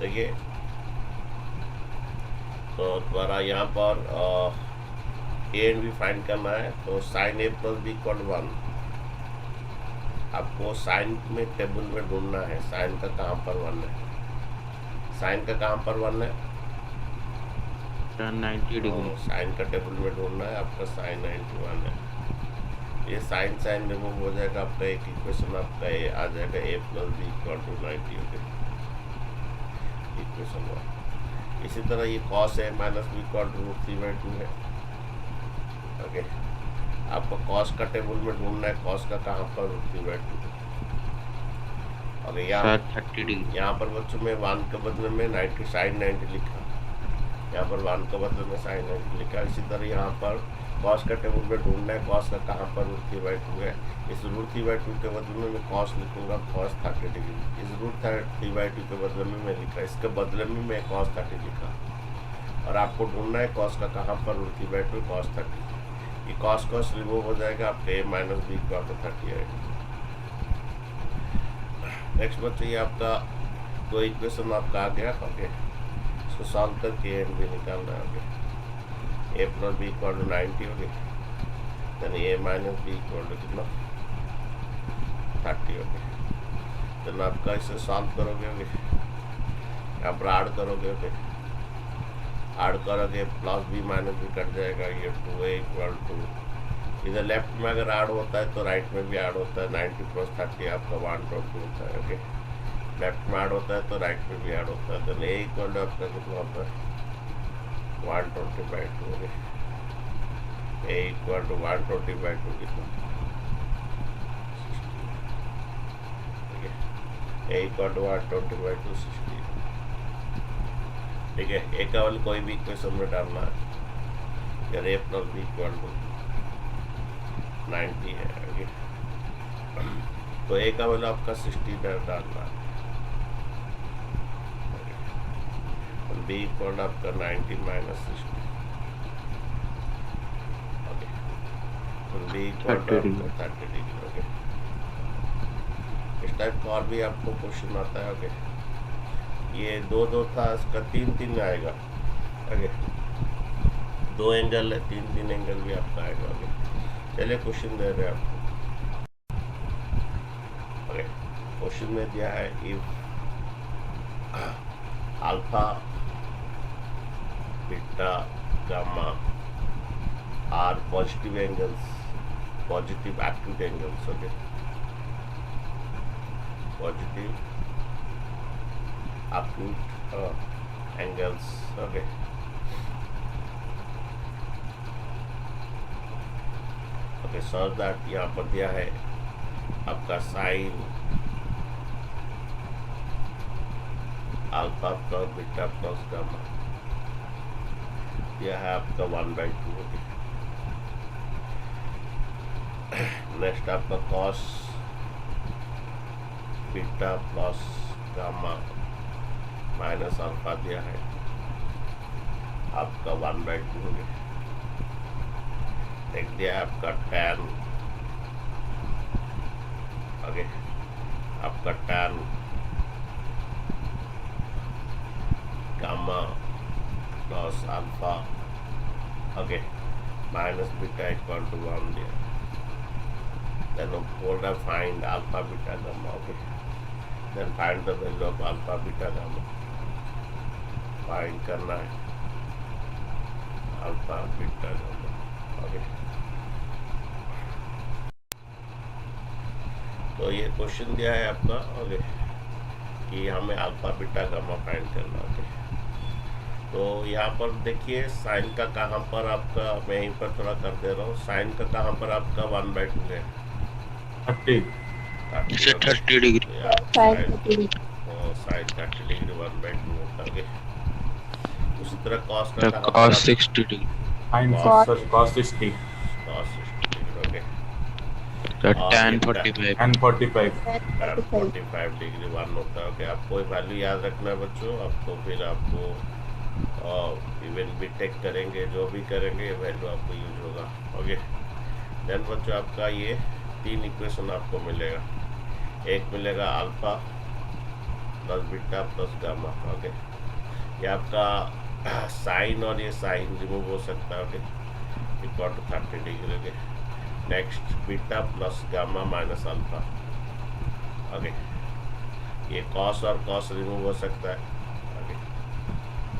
देखिए, तो दोबारा यहाँ पर ए एंड बी फाइंड करना है। तो साइन ए प्लस बी इक्वल 1, आपको साइन में टेबल में ढूंढना है। साइन का कहाँ पर 1 है? साइन का कहाँ पर 1 है? 90 डिग्री। साइन का टेबल में ढूंढना है, आपका साइन 91 है। ये साइन साइन रिमूव हो जाएगा, आपका एक इक्वेशन आपका ए आ जाएगा, A plus B equal to 90 equation 1। इसी तरह ये cos A minus B equal to √3/2 है। ओके, आपको कॉस का टेबल में ढूंढना है, कॉस का कहाँ पर? √3/2। ओके, यहाँ 30 डिग्री। यहाँ पर बच्चों में 1 के बदले में 90 साइन 90 लिखा, यहाँ पर 1 के बदले में साइन 90 लिखा। इसी तरह यहाँ पर कॉस का टेबल में ढूंढना है, कॉस का कहाँ पर? √3/2 है। इस √3/2 के बदले में मैं कॉस लिखूंगा, कॉस 30 डिग्री। इस √3/2 के बदले में मैं लिखा, इसके बदले में मैं कॉस 30 लिखा। और आपको ढूंढना है कॉस का कहाँ पर? √3/2 कॉस 30। ये कॉस कॉस रिमूव हो जाएगा, आपका ए माइनस बी इक्वल टू 30 आएगा। नेक्स्ट बच्चे, ये आपका दो इक्वेशन आपका आ गया। ओके, इसको सॉल्व करके ए एंड बी निकालना है। Okay, A plus B equal to 90 हो गई, then A minus B equal to कितना? 30 हो गई। देन आपका इसे सॉल्व करोगे, ओके, यहाँ पर ऐड करोगे। ओके, ऐड करोगे, plus B minus B cut जाएगा, ये 2a इक्वल टू, इधर लेफ्ट में अगर ऐड होता है तो राइट में भी ऐड होता है। 90 प्लस 30 आपका 120 होता है। ओके, लेफ्ट में ऐड होता है तो राइट में भी ऐड होता है। देन ए इक्वल टू आपका कितना होता है? 120/2। ओके, ए इक्वल टू 120/2 कितना? 60। ए इक्वल टू 120/2 60। ठीक है, ए का वाली कोई भी इक्वेशन में डालना है। अगर ए प्लस बी इक्वल टू 90 है, ओके, तो ए का वैल्यू आपका 60 डालना है। बी इक्वल आपका 90 माइनस 60। ओके, तो बी इक्वल आपका 30 डिग्री। ओके, इस टाइप का और भी आपको क्वेश्चन आता है। ओके, ये 2 था, इसका 3 आएगा। ओके, 2 एंगल है, 3 एंगल भी आपका आएगा। ओके, चलिए क्वेश्चन दे रहे हैं आपको। ओके, क्वेश्चन में दिया है if alpha beta gamma are positive angles, positive acute angles. Okay, positive acute angles। okay, okay, so that यहाँ पर दिया है आपका sine alpha plus beta plus gamma, दिया है आपका 1/2। ओके, नेक्स्ट आपका cos beta plus gamma minus alpha दिया है आपका 1/2 हो गया। देख दिया है आपका टैन, ओके, आपका tan gamma plus alpha, okay, minus beta equal to 1 दिया। देन बोल रहा है find alpha beta gamma. Okay, then find the value of alpha beta gamma, find करना है अल्फा बीटा गामा। ओके, तो ये क्वेश्चन दिया है आपका। ओके, कि हमें अल्फा बीटा गामा फाइंड करना। ओके, तो यहाँ पर देखिए साइन का कहाँ पर आपका, मैं यहीं पर थोड़ा कर दे रहा हूँ, साइन का कहाँ पर आपका 1/2 है? 30 डिग्री। साइन 30 डिग्री 1/2 होता है। उसी तरह कॉस का cos 60 डिग्री। cos 60। ओके, तो tan 45। tan 45 डिग्री 1 होता है। ओके, आपको वैल्यू याद रखना है बच्चों, आपको फिर आपको इवन भी टेक करेंगे, जो भी करेंगे ये वैल्यू आपको यूज होगा। ओके, देन बच्चों आपका ये 3 इक्वेशन आपको मिलेगा। एक मिलेगा alpha plus beta plus gamma. Okay, ये आपका साइन और ये साइन रिमूव हो सकता है। Okay, equal to 30 degree. Okay, next beta plus gamma minus alpha. Okay, ये कॉस और कॉस रिमूव हो सकता है। Okay,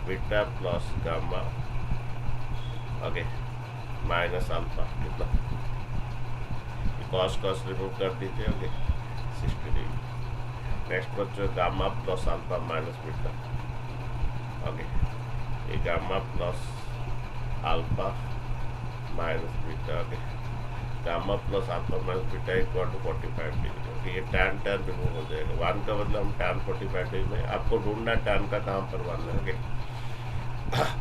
beta plus gamma. Okay, minus alpha कितना, कॉस कॉस रिमूव कर दीजिए। Okay, 60 degree. नेक्स्ट बच्चों gamma plus alpha minus beta. Okay, ये gamma plus alpha minus beta. Okay, gamma plus alpha minus beta equal to 45 degree. Okay, ये tan tan remove हो जाएगा। 1 का बदला हम टैन 45 डिग्री में, आपको ढूंढना है टैन का कहाँ पर बनना है। ओके,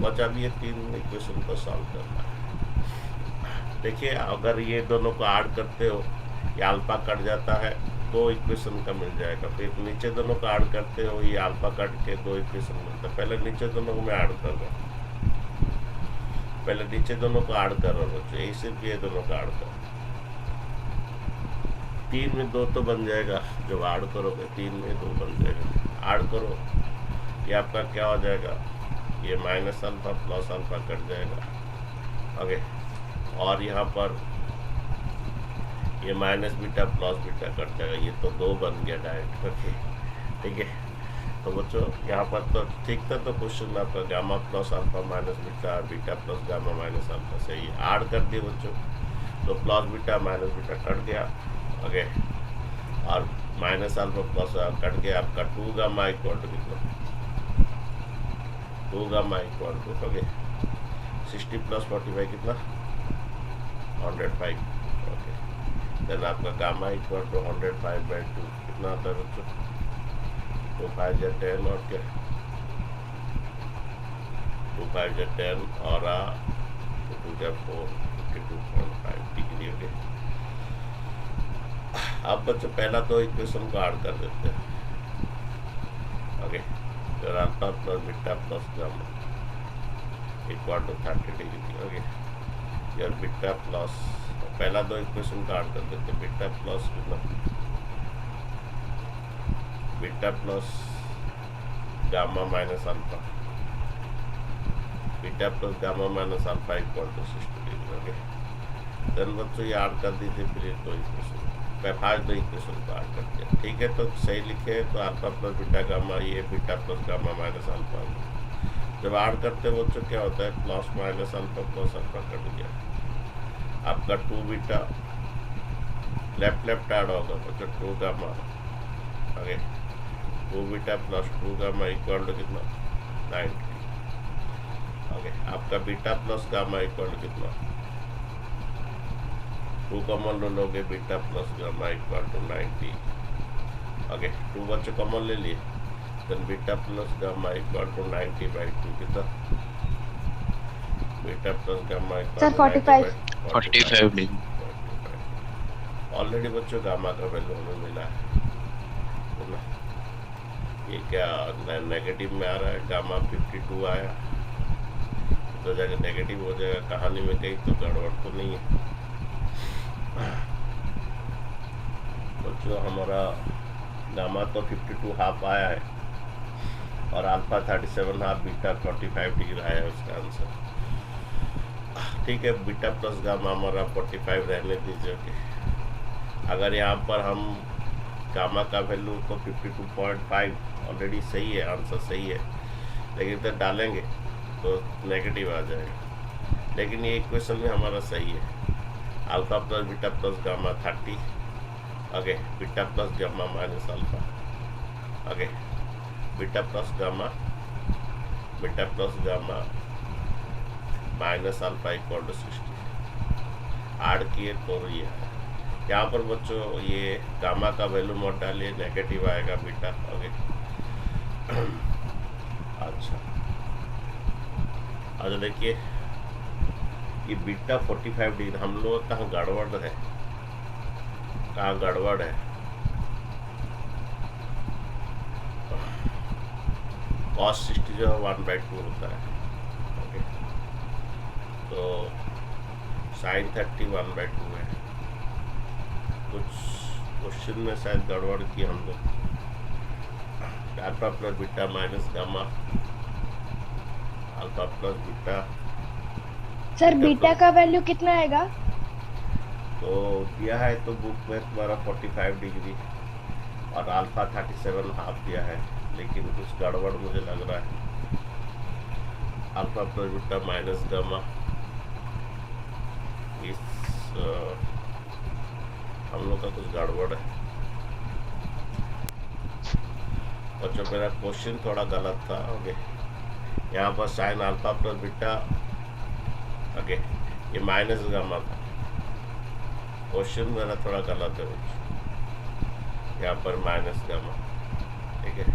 बच्चा अब ये 3 इक्वेशन को सॉल्व करना है। देखिए, अगर ये दोनों को ऐड करते हो, ये अल्फा कट जाता है, 2 इक्वेशन का मिल जाएगा। फिर नीचे दोनों को ऐड करते हो, ये अल्फा कट के 2 इक्वेशन मिलता है। पहले नीचे दोनों को मैं ऐड कर रहा हूँ, पहले नीचे दोनों को ऐड कर रहा हूँ, यही सिर्फ ये दोनों को ऐड कर। 3 में 2 तो बन जाएगा, जब ऐड करोगे 3 में 2 बन जाएगा। ऐड करो, ये आपका क्या हो जाएगा, ये minus alpha plus alpha cut जाएगा। ओके, और यहाँ पर ये minus beta plus beta cut जाएगा। ये तो 2 बन गया डायरेक्ट। ओके, ठीक है। तो बच्चों यहाँ पर तो ठीक था। तो क्वेश्चन आपका gamma plus alpha minus beta, beta plus gamma minus alpha सही है। ऐड कर दिए बच्चों, तो plus beta minus beta cut गया। ओके, और माइनस अल्फा प्लस कट गया। आपका 2 गामा इक्वल टू कितना, 2 gamma equal to okay 60 plus 45 कितना 105। ओके, देन आपका गामा इक्वल टू 105/2 कितना आता है बच्चों, 2 5 या 10 और क्या 2 5 या 10 और 2 या 4 52.5 डिग्री। ओके, अब बच्चों पहला 2 इक्वेशन को ऐड कर देते हैं। ओके, तो alpha plus beta plus gamma equal to 30 degree. Okay, यार बीटा प्लस पहला 2 इक्वेशन का ऐड कर देते हैं। बीटा प्लस कितना, beta plus gamma minus alpha, beta plus gamma minus alpha equal to 60 degree. Okay, then बच्चों ये ऐड कर दीजिए। फिर ये 2 इक्वेशन, फास्ट 2 इक्वेशन को ऐड कर दिया। ठीक है, तो सही लिखे तो अल्फा प्लस बीटा गामा, ये beta plus gamma minus alpha. जब ऐड करते हैं बच्चों क्या होता है, plus minus alpha plus alpha cut गया। आपका 2 बीटा लेफ्ट लेफ्ट ऐड होगा बच्चों, 2 gamma. Okay, 2 beta plus 2 gamma equal to कितना 90। ओके, आपका beta plus gamma equal to कितना 2 कॉमन ले लोगे, beta plus gamma equal to 90। Okay, 2 बच्चों कॉमन ले लिए, then beta plus gamma equal to 90/2 कितना, beta plus gamma equal to 45 degree. Already बच्चों गामा का वैल्यू हमें मिला है ना। ये क्या नेगेटिव में आ रहा है, गामा 52 आया तो जाकर नेगेटिव हो जाएगा। कहानी में कहीं तो गड़बड़ तो नहीं है बच्चों। हमारा गामा तो 52 हाफ आया है और अल्फा 37 हाफ, बीटा 45 डिग्री आया है उसका आंसर। ठीक है, बीटा प्लस गामा हमारा 45 रहने दीजिए। ओके, अगर यहाँ पर हम गामा का वैल्यू तो 52.5 ऑलरेडी सही है, आंसर सही है, लेकिन इधर डालेंगे तो नेगेटिव आ जाएगा। लेकिन ये इक्वेशन में हमारा सही है। Alpha plus beta plus gamma 30। Okay, beta plus gamma minus alpha. Okay, beta plus gamma, beta plus gamma minus alpha equal to 60। Add किए तो ये है। यहाँ पर बच्चों ये गामा का वैल्यू मत डालिए, नेगेटिव आएगा बीटा। ओके, अच्छा अच्छा देखिए ये बीटा 45 डिग्री, हम लोग कहाँ गड़बड़ है, कहाँ गड़बड़ है। कॉस 60 जो 1/2 होता है। ओके, तो साइन 30 1/2 है। कुछ क्वेश्चन में शायद गड़बड़ की हम लोग। Alpha plus beta minus gamma, alpha plus beta. Sir beta beta plus का वैल्यू कितना आएगा? तो दिया है तो बुक में तुम्हारा 45 डिग्री और अल्फा 37 हाफ दिया है, लेकिन कुछ गड़बड़ मुझे लग रहा है। Alpha plus beta minus gamma इस हम लोग का कुछ गड़बड़ है। और जो मेरा क्वेश्चन थोड़ा गलत था। ओके, यहाँ पर sine alpha plus beta, okay ये माइनस गामा था। क्वेश्चन मेरा थोड़ा गलत है, यहाँ पर माइनस गामा, ठीक है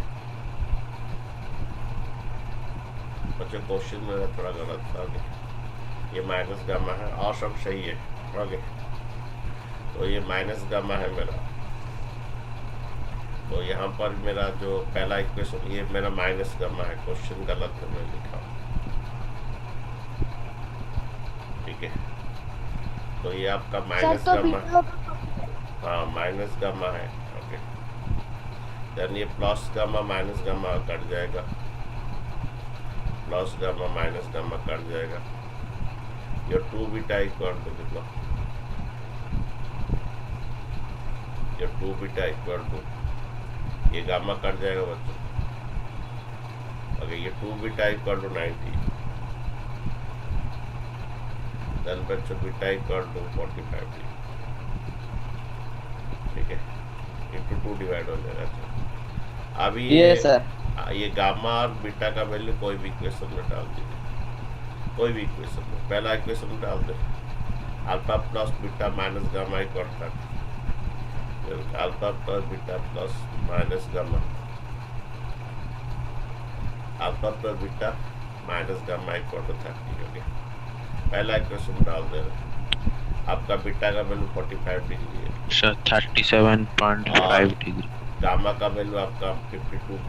बच्चों, क्वेश्चन मेरा थोड़ा गलत था। ओके, ये माइनस गामा है और सब सही है। ओके, तो ये माइनस गामा है मेरा। तो यहाँ पर मेरा जो पहला इक्वेशन ये मेरा माइनस गामा है, क्वेश्चन गलत है मैं लिखा, ठीक है। तो ये आपका सर माइनस तो गामा, बीटा हाँ माइनस गामा है। ओके, देन ये plus gamma minus gamma cut जाएगा, plus gamma minus gamma cut जाएगा। ये 2 बीटा इक्वल टू कितना, ये 2 बीटा इक्वल टू, ये गामा कट जाएगा बच्चों। ओके, ये 2 बीटा इक्वल टू 90, देन बच्चों बीटा इक्वल टू 45 डिग्री, ठीक है, इंटू 2 डिवाइड हो जाएगा। अभी ये सर ये गामा और बीटा का वैल्यू कोई भी इक्वेशन में डाल दीजिए, कोई भी इक्वेशन में। पहला इक्वेशन में डाल दे alpha plus beta minus gamma equal to, alpha plus beta plus minus gamma, alpha plus beta minus gamma equal to 30 हो गया। पहला इक्वेशन डाल दे रहे, आपका बीटा का वैल्यू 45 डिग्री है सर 37.5 डिग्री, गामा का वैल्यू आपका 52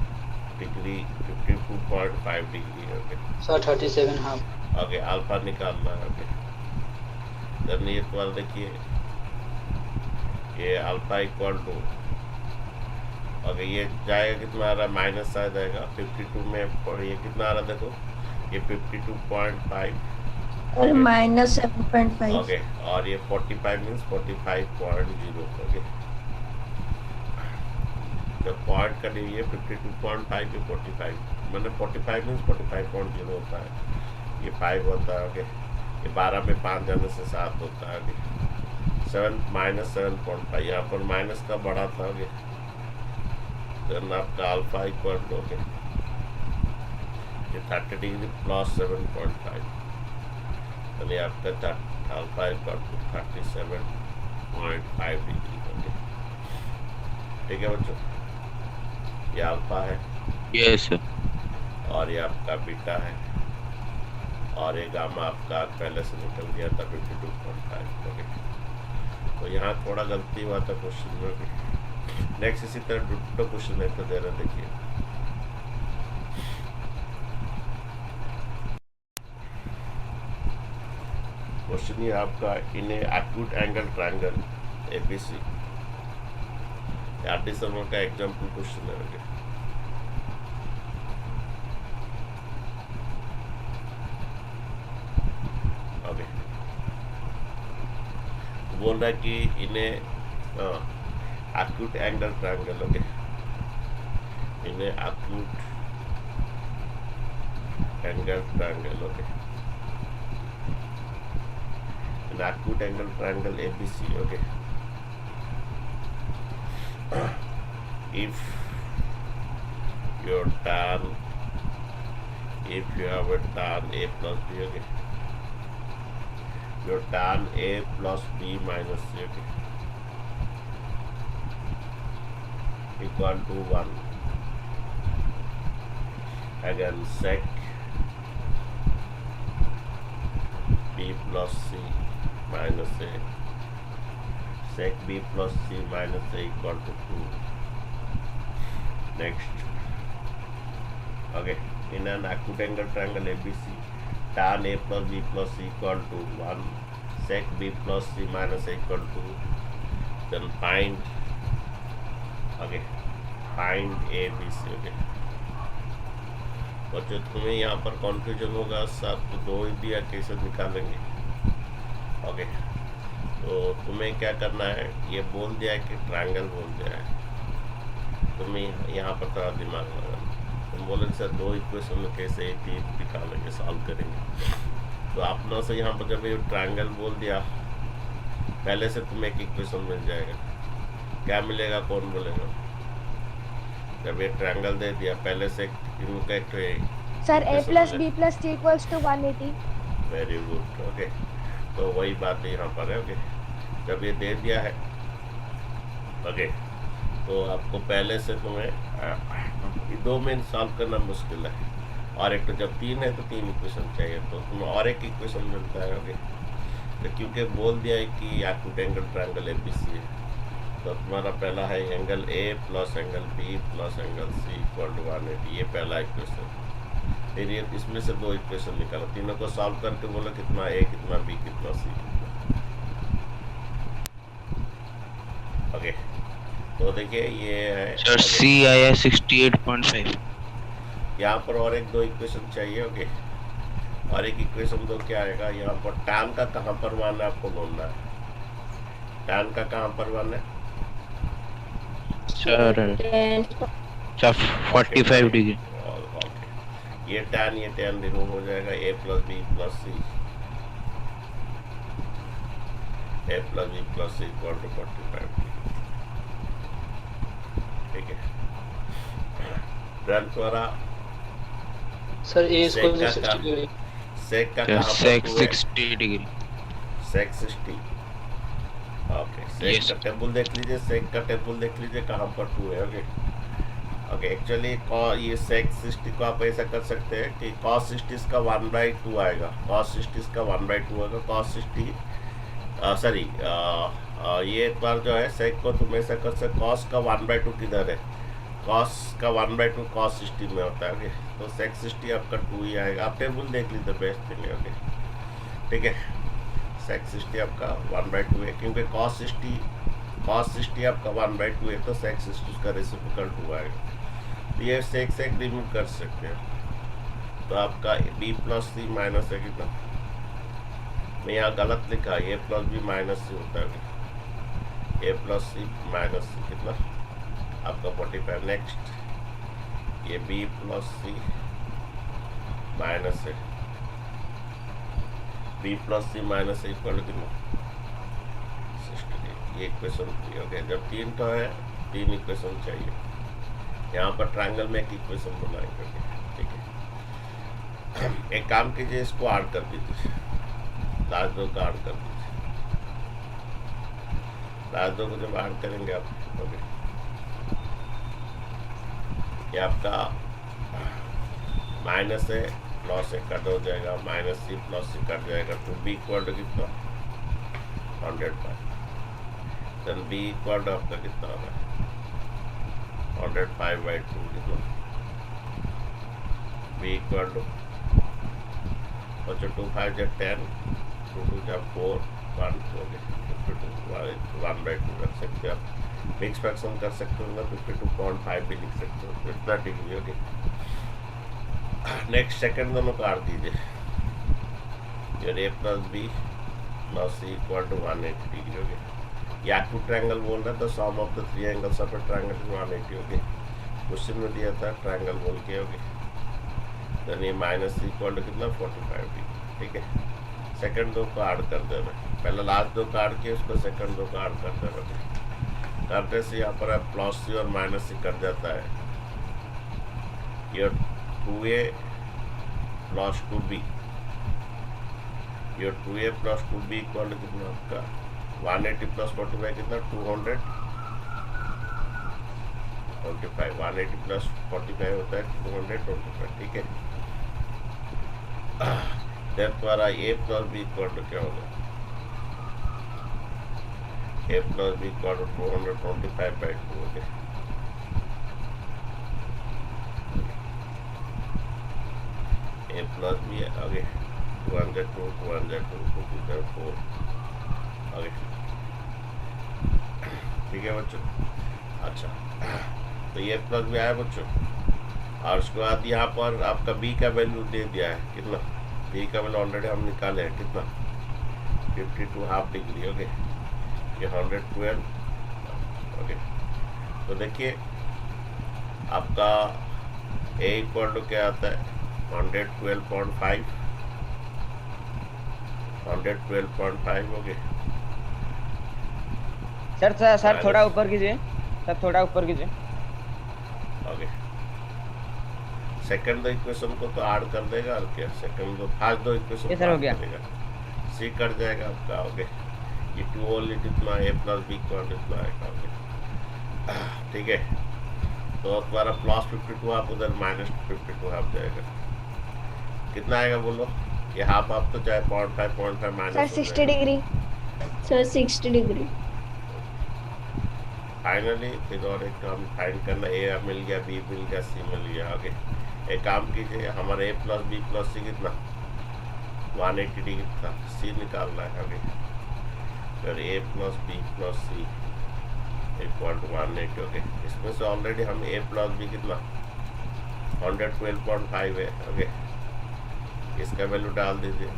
डिग्री 52.5 डिग्री है। Okay sir 37 half. Okay, alpha निकालना है। ओके, देन ये इक्वल देखिए, ये अल्फा इक्वल टू, ओके ये जाएगा कितना आ रहा है, माइनस आ जाएगा 52 में, ये कितना आ रहा है देखो, ये 52.5 और माइनस 7.5। ओके, और ये 45 मीन्स 45.0। ओके, जब पॉइंट का लिए 52.5 के 45, मैंने 45 मीन्स 45.0 होता है, ये 5 होता है। ओके, ये 12 में 5 जाने से 7 होता है। ओके, 7 माइनस 7.5, यहाँ पर माइनस का बड़ा था। ओके, देन आपका अल्फा इक्वल टू, ओके ये 30 डिग्री प्लस 7.5, यानी आपका alpha equal to 37.5 degree. Okay, ठीक है बच्चों, ये अल्फा है यस सर, और ये आपका बीटा है, और ये गामा आपका पहले से निकल गया था 52.5। ओके, तो यहाँ थोड़ा गलती हुआ था क्वेश्चन में भी। नेक्स्ट इसी तरह डुप्टो क्वेश्चन है तो दे रहे, देखिए क्वेश्चन ये आपका, in acute angle triangle ABC, RT Sharma का एग्जाम्पल क्वेश्चन है। ओके, बोल रहा है कि इन्हें acute angle triangle, okay, in a acute angle triangle, okay, an acute angle triangle ABC, okay, if your tan, if you have a tan A plus B, okay, your tan A plus B minus C, okay, equal to 1, again sec B plus C minus A, sec B plus C minus A equal to 2. Next, okay, in an acute angle triangle ABC, tan A plus B plus C equal to 1, sec B plus C minus A equal to 2. Then find, okay, find A B C. Okay बच्चों, तुम्हें यहाँ पर confusion होगा सब तो दो ही दिया कैसे निकालेंगे। ओके तो तुम्हें क्या करना है, ये बोल दिया है कि ट्रायंगल बोल दिया है, तुम्हें यहाँ पर थोड़ा दिमाग लगाना। तुम बोले सर दो इक्वेशन में कैसे एक ही निकालेंगे, सॉल्व करेंगे। तो अपना से यहाँ पर जब ये ट्रायंगल बोल दिया, पहले से तुम्हें एक इक्वेशन मिल जाएगा। क्या मिलेगा, कौन बोलेगा? जब ये ट्रायंगल दे दिया, पहले से इनका एक sir a plus b plus c equals to 180। Very good. Okay तो वही बात यहाँ पर है। ओके जब ये दे दिया है, ओके तो आपको पहले से तुम्हें दो में सॉल्व करना मुश्किल है, और एक तो जब तीन है तो तीन इक्वेशन चाहिए, तो तुम्हें और एक इक्वेशन मिलता है। ओके तो क्योंकि बोल दिया है कि एक्यूट एंगल ट्रायंगल एबीसी है, तो तुम्हारा पहला है angle A plus angle B plus angle C equal to 180, ये पहला इक्वेशन। फिर ये इसमें से दो इक्वेशन निकाला, तीनों को सॉल्व करके बोला कितना ए कितना बी कितना सी। ओके तो देखिए ये है सर सी आया 68.5। यहाँ पर और एक दो इक्वेशन चाहिए। ओके और एक इक्वेशन दो क्या आएगा, यहाँ पर टैन का कहाँ पर मान है आपको बोलना है। टैन का कहाँ पर मान है सर 45 डिग्री। ये टैन रिमूव हो जाएगा, A plus B plus C, A plus B plus C equal to 45। ठीक है द्वारा सर ए सेक स्क्वायर का 60 डिग्री। सेक का कहाँ सेक पर 2 है? 60 डिग्री। सेक 60। ओके सेक Yes. का टेबल देख लीजिए, सेक का टेबल देख लीजिए कहाँ पर 2 है। ओके ओके एक्चुअली ये सेक 60 को आप ऐसा कर सकते हैं कि cos 60 इसका 1/2 आएगा, cos 60 इसका 1/2 आएगा, cos 60 सॉरी ये एक बार जो है सेक को तुम ऐसा कर सकते, cos का 1/2 किधर है, cos का 1/2 cos 60 में होता है। ओके तो सेक 60 आपका 2 ही आएगा, आप टेबल देख लीजिए बेस्ट थिंग है। ओके ठीक है सेक 60 आपका 1/2 है, क्योंकि cos 60 आपका 1/2 है, तो सेक 60 का रेसिप्रोकल 2 आएगा। तो ये सेक रिमूव कर सकते हैं। तो आपका b प्लस सी माइनस है कितना, मैं यहाँ गलत लिखा, ए प्लस बी माइनस सी होता है। ए प्लस सी माइनस सी कितना आपका 45। नेक्स्ट ये b प्लस सी माइनस है, b प्लस सी माइनस है इक्वल कितना 60। ये इक्वेशन 3। ओके जब तीन तो है तीन इक्वेशन चाहिए, यहाँ पर ट्रायंगल में एक इक्वेशन बनाएंगे। ठीक है एक काम कीजिए, इसको ऐड कर दीजिए, लास्ट दो का ऐड कर दीजिए। लास्ट दो को जब ऐड करेंगे आप, ओके ये आपका माइनस है प्लस से कट हो जाएगा, माइनस सी प्लस सी कट जाएगा, तो बी इक्वल टू कितना 105। देन बी इक्वल टू आपका कितना होगा 105/2 कितना, बी इक्वल टू 2 5 जा 10, 2 2 जा 4, 1 1/2 रख सकते हो आप। मिक्स फ्रैक्शन कर सकते हो ना, 52.5 भी लिख सकते हो, इतना डिग्री। ओके नेक्स्ट सेकंड दोनों काट दीजिए, your A plus B plus C equal to 180 degree. Okay ये एक्यूट ट्रायंगल बोल रहा था, sum of the three angles of a triangle is 180। Okay question में दिया था ट्रायंगल बोल के। ओके देन ये माइनस सी इक्वल टू कितना 45 डिग्री। ठीक है सेकंड दो को ऐड कर देना, पहले लास्ट दो को ऐड किया, उसको सेकंड दो को ऐड कर देना। करने से यहाँ पर प्लस सी और माइनस सी कट जाता है, ये 2a प्लस 2b, ये 2a plus 2b equal to कितना आपका 180 प्लस 45 कितना 225। 180 प्लस 45 होता है 225। ठीक है द्वारा a plus B equal to क्या होगा, a plus B equal to 225/2। Okay a plus B आगे 2 1 2 2 1 2 2 2 4। ओके ठीक है बच्चों। अच्छा तो ये प्लस भी आया बच्चों। और उसके बाद यहाँ पर आपका बी का वैल्यू दे दिया है कितना, बी का वैल्यू ऑलरेडी हम निकाले हैं कितना 52 हाफ डिग्री। ओके, ये 112। ओके, तो देखिए आपका ए इक्वल टू क्या आता है 112.5 112.5। ओके सर थोड़ा ऊपर कीजिए, सर थोड़ा ऊपर कीजिए। ओके, सेकंड दो इक्वेशन को तो ऐड कर देगा और क्या, सेकंड दो फर्स्ट दो इक्वेशन ये सर हो गया, सी कट जाएगा आपका। ओके, ये 2 ओनली कितना ए प्लस बी इक्वल कितना आएगा। ओके, ठीक है, तो तुम्हारा प्लस 52 आप उधर माइनस 52 हाफ जाएगा, कितना आएगा बोलो। ये हाफ आप तो चाहे 0.5 minus sir 60 degree. Sir 60 degree. Finally फिर और एक काम फाइंड करना, ए मिल गया, बी मिल गया, सी मिल गया। ओके, एक काम कीजिए, हमारा A plus B plus C कितना 180 डिग्री था, सी निकालना है। ओके, फिर A plus B plus C equal to 180। Okay, इसमें से ऑलरेडी हम ए प्लस बी कितना 112.5 है। ओके, इसका वैल्यू डाल दीजिए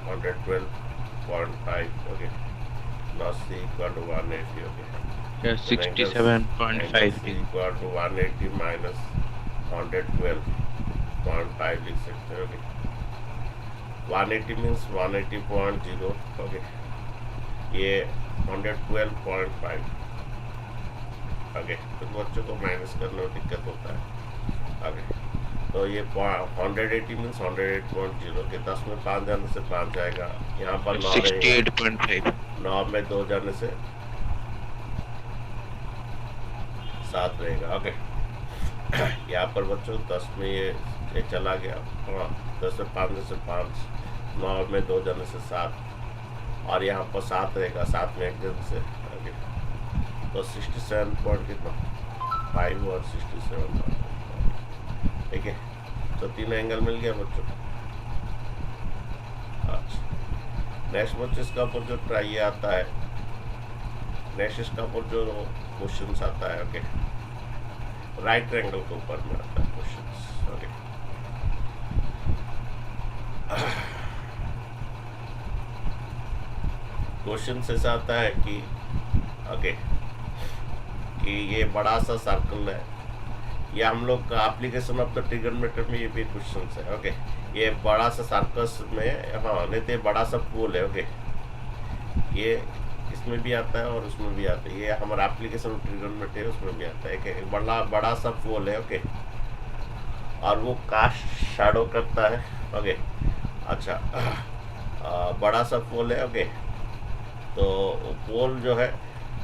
112.5। Okay, plus C equal to 180। Okay, 67.5 equal to 180 minus 112.5 लिख सकते हैं। Okay, 180 means 180.0। ओके, ये 112.5। ओके, तो बच्चों को माइनस करने में दिक्कत होता है। ओके, तो ये 180 मीन्स 108.0 के 10 में 5 जाने से 5 जाएगा, यहाँ पर 68.5 9 में 2 जाने से 7 रहेगा। ओके, यहाँ पर बच्चों 10 में ये चला गया, हाँ 10 से 5 में से 5, 9 में 2 जाने से 7, और यहाँ पर 7 रहेगा, 7 में 1 जन से। ओके, तो 67 पॉइंट कितना 5 और 67। ठीक है, तो 3 एंगल मिल गया बच्चों। अच्छा, नेक्स्ट बच्चों इसका ऊपर जो ट्राई आता है, नेक्स्ट इसका ऊपर जो क्वेश्चन आता है। ओके, राइट एंगल के ऊपर में आता है क्वेश्चन। ओके, क्वेश्चन ऐसा आता है कि ओके कि ये बड़ा सा सर्कल है, ये हम लोग का एप्लीकेशन ऑफ द ट्रिगोनोमेट्री में ये भी क्वेश्चन है। ओके, ये बड़ा सा सर्कस में, हाँ नहीं तो बड़ा सा पोल है। ओके, ये इसमें भी आता है और उसमें भी आता है, ये हमारा एप्लीकेशन ऑफ ट्रिगोनोमेट्री है उसमें भी आता है कि बड़ा सा पोल है। ओके, और वो कास्ट शैडो करता है। ओके, अच्छा बड़ा सा पोल है। ओके, तो पोल जो है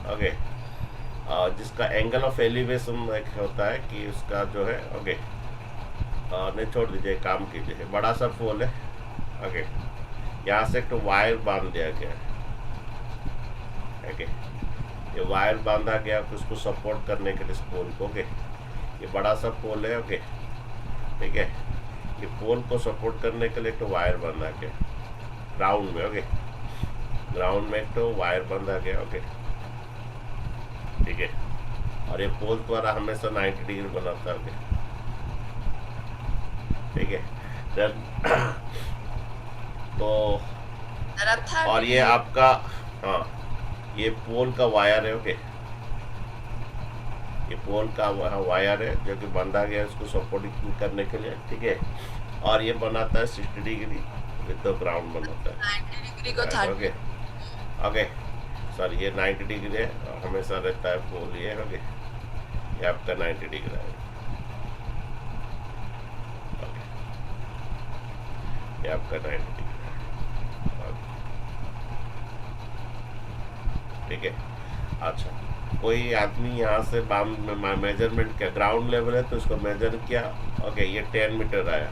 ओके जिसका एंगल ऑफ एलिवेशन एक होता है कि उसका जो है ओके नहीं छोड़ दीजिए, काम कीजिए, बड़ा सा पोल है। ओके, यहाँ से एक तो वायर बांध दिया गया है। ओके, ये वायर बांधा गया उसको सपोर्ट करने के लिए इस पोल को। ओके, ये बड़ा सा पोल है। ओके, ठीक है, ये पोल को सपोर्ट करने के लिए एक तो वायर बांधा गया ग्राउंड में। ओके, ग्राउंड में एक तो वायर बांधा गया। ओके, ठीक है, और ये पोल द्वारा हमेशा 90 डिग्री बनाता है। ओके, ठीक है, तो और ये आपका हाँ ये पोल का वायर है। ओके, ये पोल का वायर है जो कि बांधा गया है इसको सपोर्ट करने के लिए। ठीक है, और ये बनाता है 60 डिग्री विद द ग्राउंड बनाता है 90 डिग्री को 30। ओके, ओके सर ये 90 डिग्री है, हमेशा रहता है पोल ये। ओके, ये आपका 90 डिग्री है। ओके, ये आपका 90 डिग्री है। ठीक है, अच्छा कोई आदमी यहाँ से मेजरमेंट किया, ग्राउंड लेवल है तो इसको मेजर किया। ओके, ये 10 मीटर आया,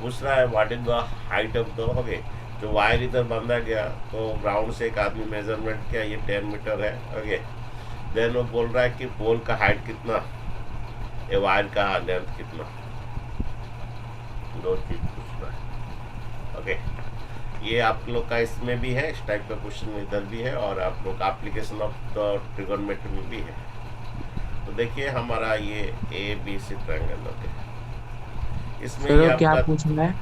पूछ रहा है what is the height of the. Okay, जो वायर इधर बांधा गया तो ग्राउंड से एक आदमी मेजरमेंट किया, ये 10 मीटर है। ओके, देन वो बोल रहा है कि पोल का हाइट कितना, ये वायर का लेंथ कितना, दो चीज पूछ रहा है। ओके, ये आप लोग का इसमें भी है, इस टाइप का क्वेश्चन इधर भी है, और आप लोग एप्लीकेशन ऑफ द ट्रिगोनोमेट्री में भी है। तो देखिए हमारा ये ए बी सी ट्रायंगल हो गया। इसमें सर ये क्या आपका पूछना है?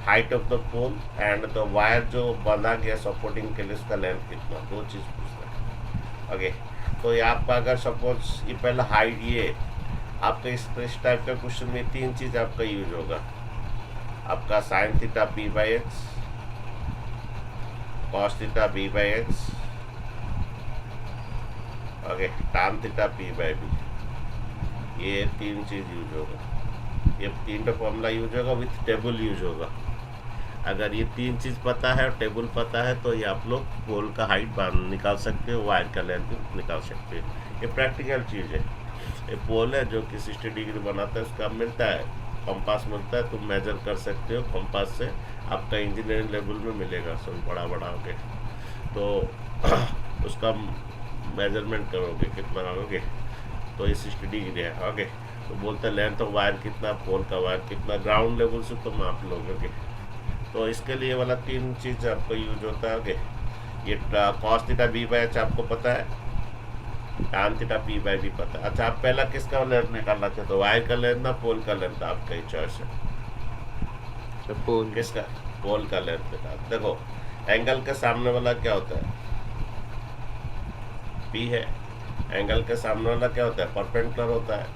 Height of the pole and the wire जो बांधा गया सपोर्टिंग के लिए उसका लेंथ कितना, दो चीज़ पूछना है। ओके, तो ये आपका अगर सपोज ये पहला हाइट, ये आपका इस टाइप का क्वेश्चन में तीन चीज़ आपका यूज होगा। आपका sine theta B by X, cos theta B by X, okay, tan theta P by B. ये तीन चीज़ यूज होगा, ये तीन फॉर्मूला यूज होगा, विथ टेबल यूज होगा। अगर ये तीन चीज़ पता है और टेबल पता है तो ये आप लोग पोल का हाइट निकाल सकते हो, वायर का लेंथ निकाल सकते हो। ये प्रैक्टिकल चीज़ है। ये पोल है जो कि 60 डिग्री बनाता है, उसका मिलता है, कंपास मिलता है, तुम मेजर कर सकते हो कंपास से। आपका इंजीनियरिंग लेवल में मिलेगा सब बड़ा बड़ा होके, तो उसका मेजरमेंट करोगे कितना करोगे, तो ये 60 डिग्री है। ओके, तो बोलते हैं लेंथ ऑफ वायर कितना, पोल का वायर कितना, ग्राउंड लेवल से तो माप लोगे। तो इसके लिए वाला तीन चीज़ आपको यूज होता है। ओके, ये cos theta B by H आपको पता है, टान थीटा पी बाई बी पता है। अच्छा, आप पहला किसका लेंथ निकालना चाहते हो, वायर का लेंथ ना पोल का लेंथ, आपका ही चॉइस है। पोल किसका? पोल का लेंथ निकाल। देखो एंगल के सामने वाला क्या होता है, पी है। एंगल के सामने वाला क्या होता है, परपेंडिकुलर होता है,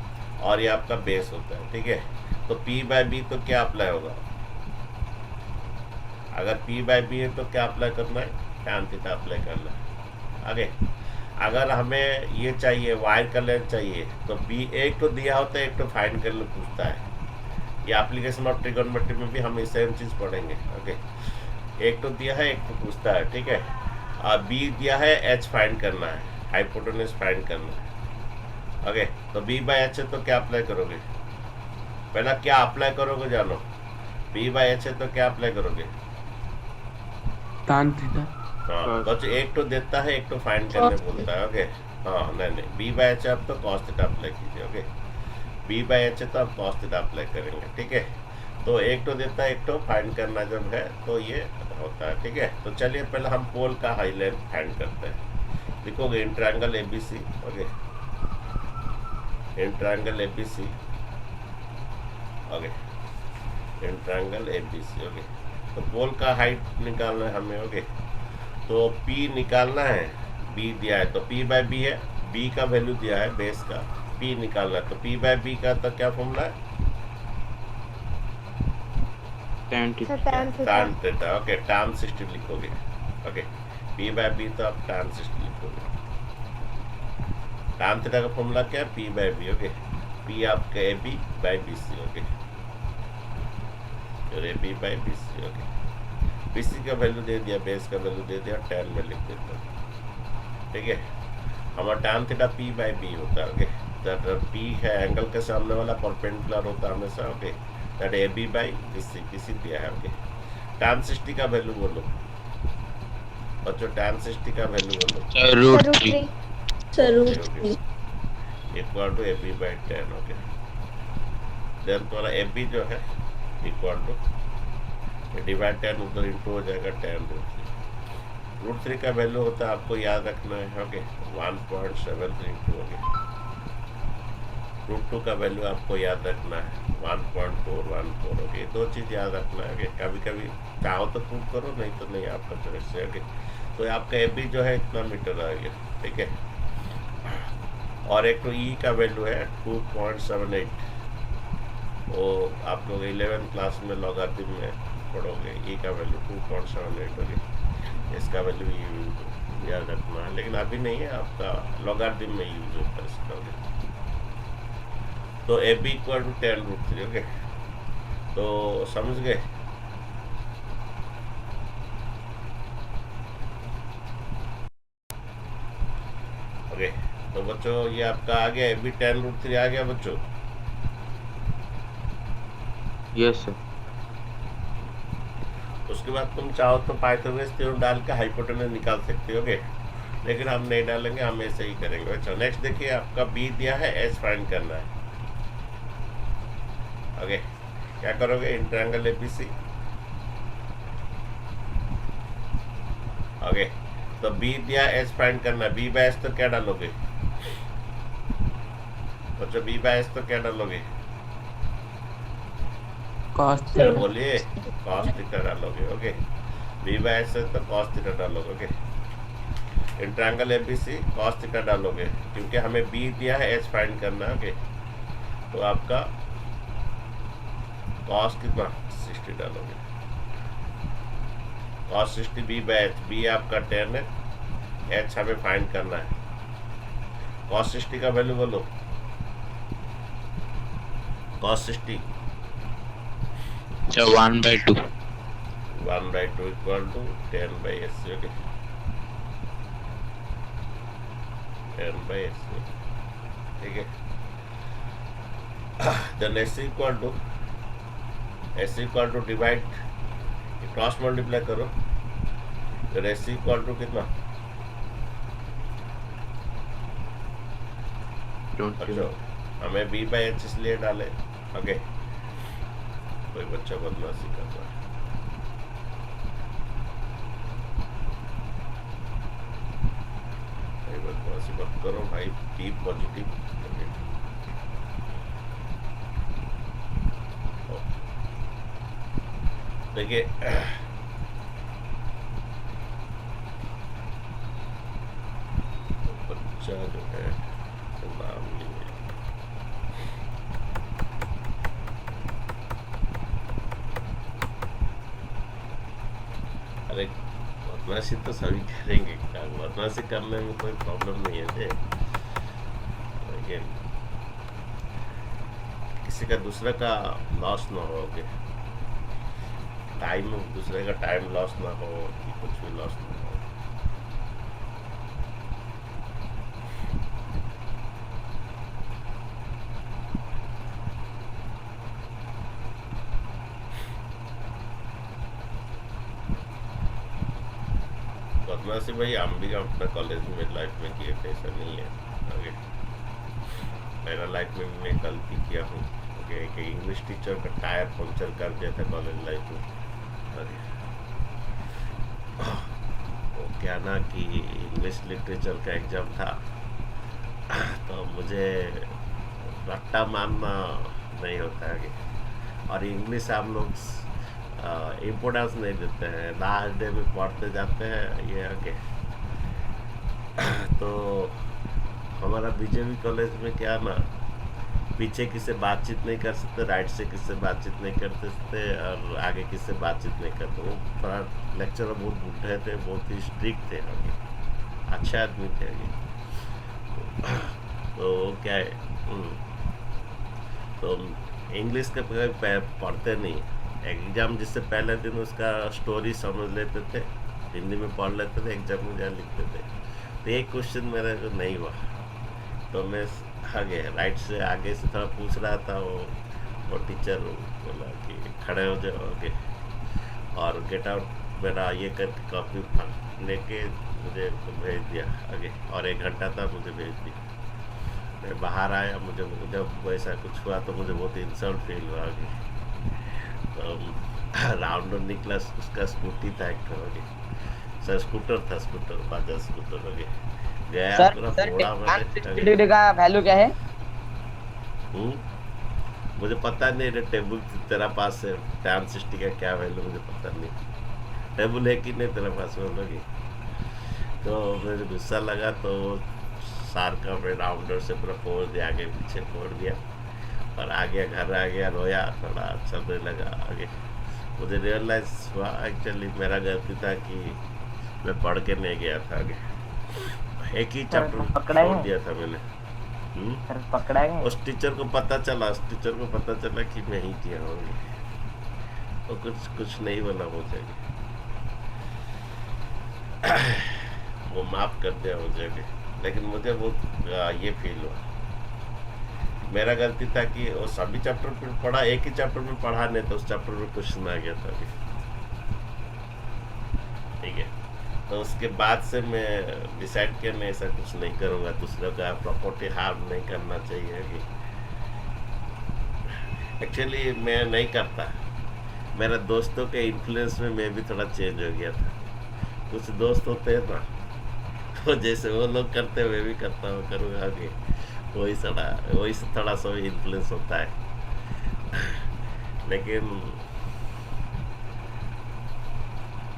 और ये आपका बेस होता है। ठीक है, तो पी बाई बी तो क्या अप्लाई होगा, अगर पी बाई बी है तो क्या अप्लाई करना है, टैन थीटा अप्लाई करना है। आगे अगर हमें ये चाहिए, वायर का लेंथ चाहिए, तो बी एक तो दिया होता है, एक तो फाइंड कर लो पूछता है। ये एप्लीकेशन ऑफ ट्रिगोनोमेट्री में भी हम सेम चीज़ पढ़ेंगे। ओके, एक तो दिया है, एक तो पूछता है। ठीक है, और बी दिया है, एच फाइंड करना है, हाइपोटेन्यूज फाइंड करना है। ओके, तो बी बाई एच है तो क्या अप्लाई करोगे, पहला क्या अप्लाई करोगे जानो, बी बाई एच है तो क्या अप्लाई करोगे, तान थीटा। हाँ, तो एक तो देता है, एक तो फाइंड करने बोलता है। ओके, हाँ, नहीं बी बाई एच है आप तो कॉस थीटा अप्लाई कीजिए। ओके, बी बाई एच है तो आप कॉस थीटा अप्लाई करेंगे। ठीक है, तो एक तो देता है, एक तो फाइंड करना जब है तो ये होता है। ठीक है, तो चलिए पहले हम पोल का हाई लेंथ फाइंड करते हैं। लिखोगे in triangle A B C. Okay, in triangle A B C. Okay, in triangle A B C. Okay, तो पोल का हाइट निकालना है हमें। ओके, तो P निकालना है, B दिया है तो P बाई बी है, B का वैल्यू दिया है बेस का, P निकालना है तो P बाई बी का तो क्या फॉर्मूला है, tan sir theta tan theta. tan theta. Okay, tan 60 लिखोगे। ओके, P बाई बी तो आप tan 60 लिखोगे। tan थीटा का फॉर्मूला क्या है, P by B. Okay, P आपका A B by B C. Okay, और A B by B C. Okay, B C का वैल्यू दे दिया, बेस का वैल्यू दे दिया, tan में लिख देता हूँ। ठीक है, हमारा tan theta P by B होता है। ओके, दैट P है एंगल के सामने वाला, परपेंडिकुलर होता है हमेशा। Okay, that A B by B C दिया है। ओके, tan 60 का वैल्यू बोलो बच्चों, tan 60 का वैल्यू बोलो, root root 3 3। Sir root 3। Equal to A B by 10। Okay, then तुम्हारा ए बी जो है इक्वल टू डिवाइड 10 उधर इंटू हो जाएगा 10 रूट 3 का वैल्यू होता है, आपको याद रखना है। ओके, 1.732। ओके, रूट 2 का वैल्यू आपको याद रखना है 1.414। ओके, दो चीज़ याद रखना है। कभी कभी चाहो तो प्रूव करो, नहीं तो नहीं, आपका चॉइस है। ओके, तो आपका ए बी जो है इतना मीटर आ गया। ठीक है, और एक तो ई का वैल्यू है 2.78, वो आप लोग 11 क्लास में लॉगरिथम में पढ़ोगे। ई का वैल्यू 2.78। ओके, इसका वैल्यू याद रखना है, लेकिन अभी नहीं है, आपका लॉगरिथम में यूज होता है इसका। तो A B equal to 10 root 3। Okay, तो समझ गए। ओके, तो बच्चों ये आपका आ गया, ए बी 10 रूट 3 आ गया बच्चों। Yes sir. उसके बाद तुम चाहो तो पाइथागोरस थ्योरम डाल के हाइपोटेन्यूज निकाल सकते हो। ओके, लेकिन हम नहीं डालेंगे, हम ऐसे ही करेंगे। अच्छा, नेक्स्ट देखिए, आपका बी दिया है, एच फाइंड करना है। ओके, क्या करोगे, in triangle A B C. Okay, तो बी दिया, एच फाइंड करना है, बी बाई एच तो क्या डालोगे, बच्चों बी बाय एच तो क्या डालोगे? cos क्या theta बोलिए? कॉस थीटा डालोगे। ओके, बी बाय एच है तो कॉस थीटा डालोगे। Okay, in triangle ABC cos theta डालोगे क्योंकि हमें बी दिया है, एच फाइंड करना है। ओके, तो आपका कॉस कितना 60 डालोगे। Cos 60 B by H, B आपका 10 है, एच हमें फाइंड करना है। कॉस 60 का वैल्यू बोलो। कॉस 60 अच्छा 1/2 1/2 इक्वल टू 10/80। ओके, 10/80, ठीक है। Then S equal to divide, cross multiply करो, फिर एस इक्वल टू कितना? अच्छा, हमें बी बाई एच इसलिए डाले। ओके, कोई बच्चा बदमाशी कर रहा है। बदमाशी मत करो भाई, बी पॉजिटिव। देखिए बच्चा जो है नाम लिए, अरे बदमाशी तो सभी करेंगे, बदमाशी करने में कोई प्रॉब्लम नहीं है जे, लेकिन किसी का दूसरे का लॉस ना हो। ओके, टाइम, दूसरे का टाइम लॉस ना हो, कुछ भी लॉस ना हो। बदमाशी भाई हम भी अपना कॉलेज में लाइफ में किए थे, ऐसा नहीं है। आगे मेरा लाइफ में भी मैं गलती किया हूँ। ओके, एक इंग्लिश टीचर का टायर पंक्चर कर दिया था कॉलेज लाइफ में। वो क्या ना कि इंग्लिश लिटरेचर का एग्जाम था, तो मुझे रट्टा मारना नहीं होता है। और इंग्लिश हम लोग इम्पोर्टेंस नहीं देते हैं, लास्ट डे में पढ़ते जाते हैं ये। आगे तो हमारा बीजेपी कॉलेज में क्या ना, पीछे किससे बातचीत नहीं कर सकते, राइट से किससे बातचीत नहीं कर सकते, और आगे किससे बातचीत नहीं करते। वो थोड़ा लेक्चरर बहुत बूढ़े थे, बहुत ही स्ट्रिक्ट थे। आगे अच्छे आदमी थे। आगे तो क्या है, तो इंग्लिश का पढ़ते नहीं, एग्जाम जिससे पहले दिन उसका स्टोरी समझ लेते थे, हिंदी में पढ़ लेते थे, एग्जाम में जा लिखते थे। तो एक क्वेश्चन मेरे को नहीं हुआ, तो मैं आगे राइट से आगे से थोड़ा पूछ रहा था। वो टीचर बोला कि खड़े हो जाओ आगे, और गेट आउट मेरा ये करके कॉपी लेके मुझे भेज दिया आगे, और 1 घंटा था मुझे भेज दिया। मैं बाहर आया, मुझे जब वैसा कुछ हुआ तो मुझे बहुत इंसल्ट फील हुआ आगे। तो राउंड निकला, उसका स्कूटी था एक आगे, सर स्कूटर था, स्कूटर बाजाज स्कूटर आगे गया। सर पूरा सर फोड़ा tan मैंने 60 डिग्री का वैल्यू क्या है? मुझे पता नहीं रे, टेबल तेरा पास है, tan 60 का क्या वैल्यू मुझे पता नहीं। टेबल है कि नहीं तेरे पास में? तो मुझे गुस्सा लगा, तो सार का मैं राउंडर से पूरा फोड़ दिया, आगे पीछे फोड़ दिया, और आगे घर आ गया, रोया, थोड़ा चलने लगा आगे। मुझे रियलाइज हुआ एक्चुअली मेरा गलती था कि मैं पढ़ के नहीं गया था आगे, एक ही चैप्टर छोड़ दिया था मैंने। पकड़ा गया? उस टीचर को पता चला कि मैं ही किया हूँ, तो कुछ नहीं बोला मुझे, वो माफ कर दिया मुझे। लेकिन मुझे वो ये फील हुआ मेरा गलती था कि वो सभी चैप्टर में पढ़ा, एक ही चैप्टर में पढ़ा नहीं, तो उस चैप्टर में क्वेश्चन आ गया था। ठीक है, तो उसके बाद से मैं डिसाइड किया मैं ऐसा कुछ नहीं करूँगा, दूसरे का प्रॉपर्टी हार्म नहीं करना चाहिए। एक्चुअली मैं नहीं करता, मेरे दोस्तों के इन्फ्लुएंस में मैं भी थोड़ा चेंज हो गया था। कुछ दोस्त होते हैं ना, तो जैसे वो लोग करते हैं मैं भी करता हूँ, करूँगा आगे। वही थोड़ा सा इन्फ्लुएंस होता है। लेकिन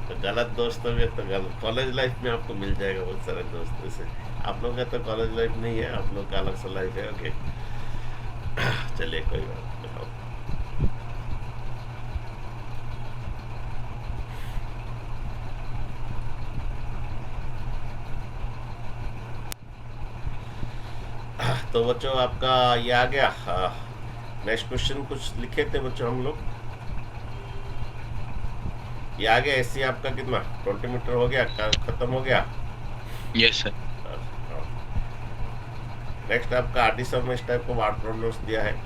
तो गलत दोस्तों में तो गलत, कॉलेज लाइफ में आपको मिल जाएगा बहुत सारे दोस्त। से आप लोग का तो कॉलेज लाइफ नहीं है, आप लोग का अलग सा लाइफ है। ओके चलिए कोई बात नहीं। तो बच्चों आपका ये आ गया। नेक्स्ट क्वेश्चन कुछ लिखे थे बच्चों हम लोग, ये आ गया। एससी आपका कितना 20 मीटर हो गया, खत्म हो गया। Yes sir. नेक्स्ट आपका आरडी सम में इस टाइप का वार्ड प्रॉब्लम्स दिया है।